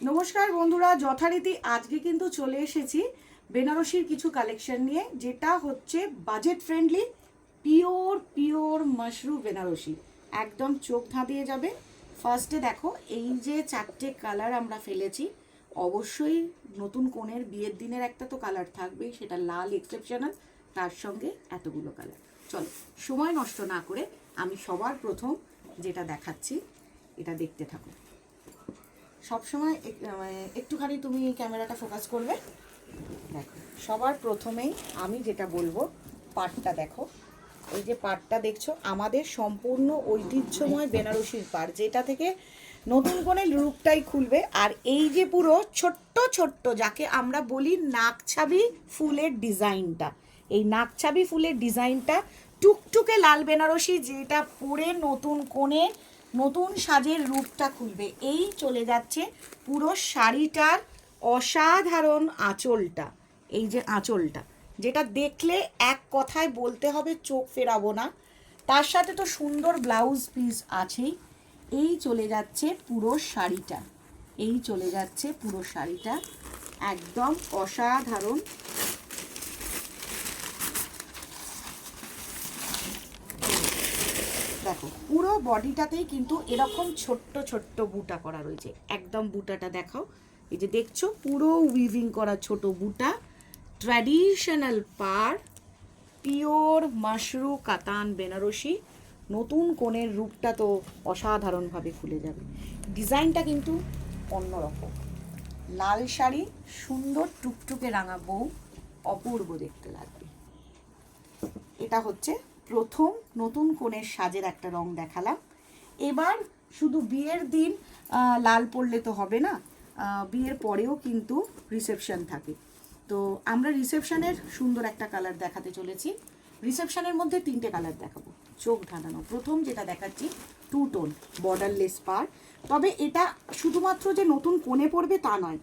নমস্কার বন্ধুরা, যথারীতি আজকে কিন্তু চলে এসেছি বেনারসির কিছু কালেকশন নিয়ে, যেটা হচ্ছে budget friendly pure pure Mashru Benarasi. একদম চোখ ধাঁধিয়ে যাবে। ফার্স্টে দেখো, এই যে চারটে কালার আমরা ফেলেছি, অবশ্যই নতুন কনের বিয়ের দিনের একটা তো কালার থাকবেই, সেটা লাল এক্সেপশনাল, তার সঙ্গে এতগুলো কালার। চলো সময় নষ্ট না করে আমি সবার প্রথম যেটা দেখাচ্ছি এটা দেখতে থাকো। সবসময় একটুখানি তুমি ক্যামেরাটা ফোকাস করবে। দেখো, সবার প্রথমেই আমি যেটা বলবো, পাড়টা দেখো। এই যে পাড়টা দেখছো, আমাদের সম্পূর্ণ ঐতিহ্যময় বেনারসির পাড়, যেটা থেকে নতুন করে রূপটাই খুলবে। আর এই যে পুরো ছোট্ট ছোট্ট, যাকে আমরা বলি নাকছাবি ফুলের ডিজাইনটা, এই নাকছাবি ফুলের ডিজাইনটা টুকটুকে লাল বেনারসি, যেটা পরে নতুন কোণে নতুন সাজের রূপটা খুলবে। এই চলে যাচ্ছে পুরো শাড়িটার অসাধারণ আঁচলটা। এই যে আঁচলটা, যেটা দেখলে এক কথায় বলতে হবে চোখ ফেরাবো না। তার সাথে তো সুন্দর ব্লাউজ পিস আছেই। এই চলে যাচ্ছে পুরো শাড়িটা, এই চলে যাচ্ছে পুরো শাড়িটা, একদম অসাধারণ। দেখো, পুরো বডিটাতেই কিন্তু এরকম ছোট্ট ছোট্ট বুটা করা রয়েছে। একদম বুটাটা দেখাও, এই যে দেখছো পুরো উইভিং করা ছোট বুটা। ট্র্যাডিশনাল পাড়, পিওর মাশরু কাতান বেনারসি। নতুন কোণের রূপটা তো অসাধারণভাবে খুলে যাবে। ডিজাইনটা কিন্তু অন্যরকম। লাল শাড়ি, সুন্দর টুকটুকে রাঙা বউ, অপূর্ব দেখতে লাগবে। এটা হচ্ছে প্রথম নতুন কোণের সাজের একটা রং দেখালাম। এবার শুধু বিয়ের দিন লাল পরলে তো হবে না, বিয়ের পরেও কিন্তু রিসেপশন থাকে। তো আমরা রিসেপশনের সুন্দর একটা কালার দেখাতে চলেছি। রিসেপশনের মধ্যে তিনটে কালার দেখাবো, চোখ ধাঁধানো। প্রথম যেটা দেখাচ্ছি, টু টোন বর্ডারলেস পাড়। তবে এটা শুধুমাত্র যে নতুন কোণে পড়বে তা নয়,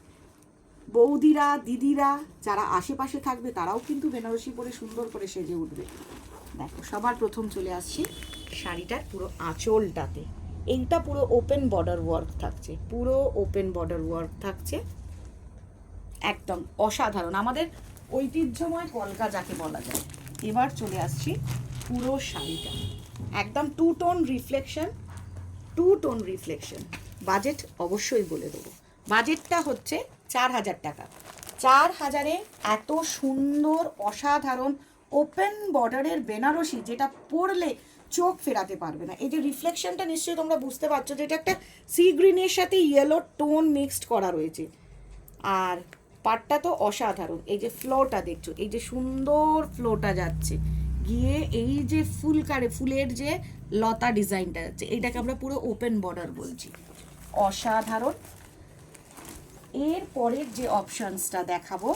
বৌদিরা দিদিরা যারা আশেপাশে থাকবে তারাও কিন্তু বেনারসি পরে সুন্দর করে সেজে উঠবে। দেখো, সবার প্রথম চলে আসছি শাড়িটার পুরো আঁচলটাতে। এইটা পুরো ওপেন বর্ডার ওয়ার্ক থাকছে, পুরো ওপেন বর্ডার ওয়ার্ক থাকছে, একদম অসাধারণ, আমাদের ঐতিহ্যময় কলকা যাকে বলা যায়। এবার চলে আসছি পুরো শাড়িটা, একদম two tone reflection, two tone reflection. Budget অবশ্যই বলে দেবো, বাজেটটা হচ্ছে 4000 টাকা। 4000-এ এত সুন্দর অসাধারণ ওপেন বর্ডারের বেনারসি, যেটা পরলে চোখ ফেরাতে পারবে না। এই যে রিফ্লেকশনটা নিশ্চয়ই তোমরা বুঝতে পারছো, যে এটা একটা সি গ্রিনের সাথে ইয়েলো টোন মিক্সড করা রয়েছে। আর পাটটা তো অসাধারণ। এই যে ফ্লোটা দেখছো, এই যে সুন্দর ফ্লোটা যাচ্ছে গিয়ে, এই যে ফুলের যে লতা ডিজাইনটা যাচ্ছে, এইটাকে আমরা পুরো ওপেন বর্ডার বলছি, অসাধারণ। এর পরের যে অপশনসটা দেখাবো,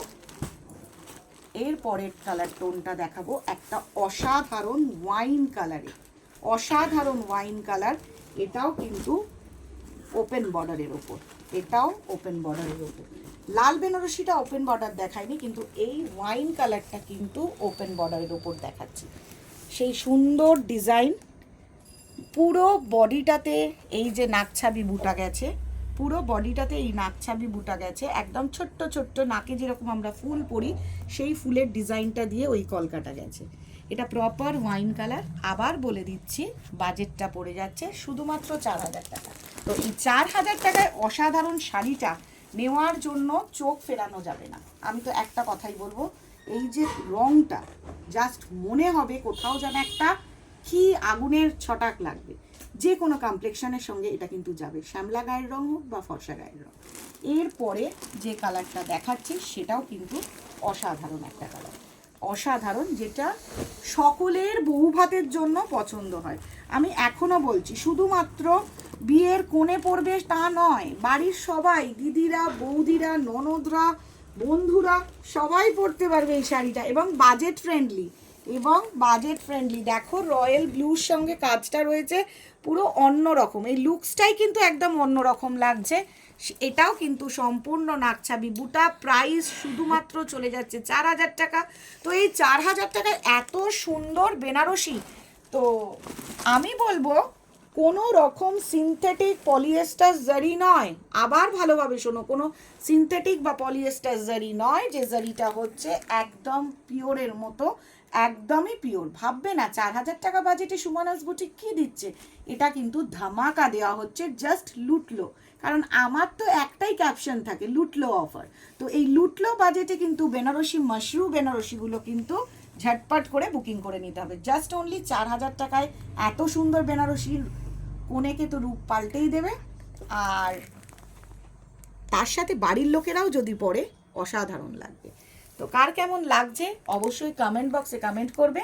এর পরের কালার টোনটা দেখাবো একটা অসাধারণ ওয়াইন কালারে, অসাধারণ ওয়াইন কালার। এটাও কিন্তু ওপেন বর্ডারের ওপর, এটাও ওপেন বর্ডারের ওপর। লাল বেনারসিটা ওপেন বর্ডার দেখায়নি, কিন্তু এই ওয়াইন কালারটা কিন্তু ওপেন বর্ডারের ওপর দেখাচ্ছি। সেই সুন্দর ডিজাইন, পুরো বডিটাতে এই যে নাকছাবি বুটা গেছে, পুরো বডিটাতে এই নাকছাবি বুটা গেছে, একদম ছোট্ট ছোট্ট নাকে যেরকম আমরা ফুল পরি সেই ফুলের ডিজাইনটা দিয়ে ওই কলকাটা গেছে। এটা প্রপার ওয়াইন কালার। আবার বলে দিচ্ছি, বাজেটটা পড়ে যাচ্ছে শুধুমাত্র 4000 টাকা। তো এই 4000 টাকায় অসাধারণ শাড়িটা নেওয়ার জন্য চোখ ফেরানো যাবে না। আমি তো একটা কথাই বলবো, এই যে রংটা জাস্ট মনে হবে কোথাও যেন একটা কি আগুনের ছটাক লাগবে। যে কোনো কমপ্লেকশনের সঙ্গে এটা কিন্তু যাবে, শ্যামলা গায়ের রং হোক বা ফর্সা গায়ের রং। এরপরে যে কালারটা দেখাচ্ছি সেটাও কিন্তু অসাধারণ একটা কালার, অসাধারণ, যেটা সকলের বহুভাতের জন্য পছন্দ হয়। আমি এখনো বলছি, শুধুমাত্র বিয়ের কোণে পড়বে তা নয়, বাড়ির সবাই, দিদিরা বৌদিরা ননদরা বন্ধুরা সবাই পরতে পারবে এই শাড়িটা, এবং বাজেট ফ্রেন্ডলি, এবং বাজেট ফ্রেন্ডলি। দেখো, রয়্যাল ব্লুর সঙ্গে কাজটা রয়েছে, পুরো অন্য রকম, এই লুকসটাই কিন্তু একদম অন্য রকম লাগছে। এটাও কিন্তু সম্পূর্ণ নাকছাবি বুটা। প্রাইস শুধুমাত্র চলে যাচ্ছে 4000 টাকা। তো এই 4000 টাকায় এত সুন্দর বেনারসি, তো আমি বলবো কোনো রকম সিনথেটিক পলিয়েস্টার জারি নয়, আবার ভালোভাবে শোনো, কোনো সিনথেটিক বা পলিয়েস্টার জারি নয়, যে জারিটা হচ্ছে একদম পিওরের মতো, একদমই পিওর। ভাববে না 4,000 টাকা বাজেটে সুমনাস বুটিক কী দিচ্ছে, এটা কিন্তু ধামাকা দেওয়া হচ্ছে, জাস্ট লুটলো। কারণ আমার তো একটাই ক্যাপশন থাকে, লুটলো অফার। তো এই লুটলো বাজেটে কিন্তু বেনারসি মাশরু বেনারসিগুলো কিন্তু ঝটপট করে বুকিং করে নিতে হবে। জাস্ট অনলি 4,000 টাকায় এত সুন্দর বেনারসির কোনেকে তো রূপ পাল্টেই দেবে, আর তার সাথে বাড়ির লোকেরাও যদি পড়ে অসাধারণ লাগবে। তো কার কেমন লাগছে অবশ্যই কমেন্ট বক্সে কমেন্ট করবে।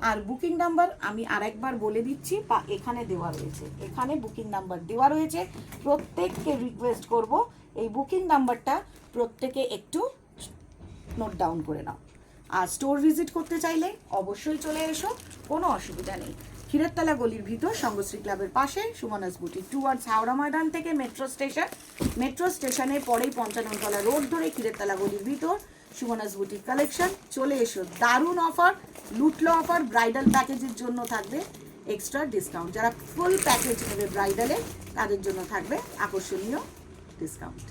আর বুকিং নাম্বার আমি আরেকবার বলে দিচ্ছি, বা এখানে দেওয়া রয়েছে, এখানে বুকিং নাম্বার দেওয়া রয়েছে। প্রত্যেককে রিকোয়েস্ট করব এই বুকিং নাম্বারটা প্রত্যেকে একটু নোট ডাউন করে নাও। আর স্টোর ভিজিট করতে চাইলে অবশ্যই চলে এসো, কোনো অসুবিধা নেই। ক্ষীরেরতলা গলির ভিতর সঙ্গশ্রী ক্লাবের পাশে সুমনাস বুটিক, টুয়ার্ডস হাওড়া ময়দান থেকে মেট্রো স্টেশনের পরেই 55 তলা রোড ধরে ক্ষীরেরতলা গলির ভিতর সুমনাস বুটিক কালেকশন। চলে এসো, দারুণ অফার, লুটলো অফার। ব্রাইডাল প্যাকেজের জন্য থাকবে এক্সট্রা ডিসকাউন্ট, যারা ফুল প্যাকেজ নেবে ব্রাইডালে তাদের জন্য থাকবে আকর্ষণীয় ডিসকাউন্ট।